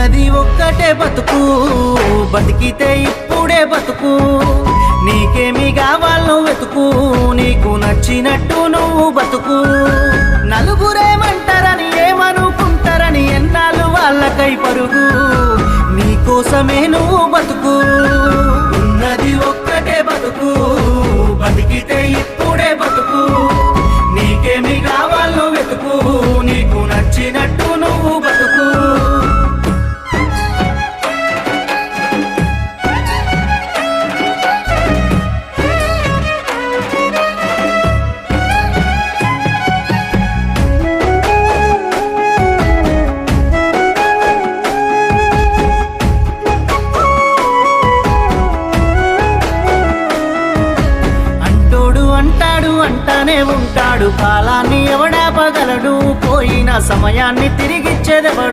ఉన్నది ఒక్కటే బతుకు, బతికితే ఇప్పుడే బతుకు. నీకేమి కావాలో వెతుకు, నీకు నచ్చినట్టు నువ్వు బతుకు. నలుగురేమంటారని ఏమనుకుంటారని ఎన్నాళ్ళు వాళ్ళకై పరుగు, నీకోసమే నువ్వు బతుకు. ఉన్నది ఒక్కటే బతుకు, బతికితే ఇప్పుడే బతుకు. నీకేమి కావాలో వెతుకు, నీకు నచ్చినట్టు నువ్వు బతుకు. అంటానే ఉంటాడు, కాలాన్ని ఎవడాపగలడు, పోయిన సమయాన్ని తిరిగిచ్చేదెవడు.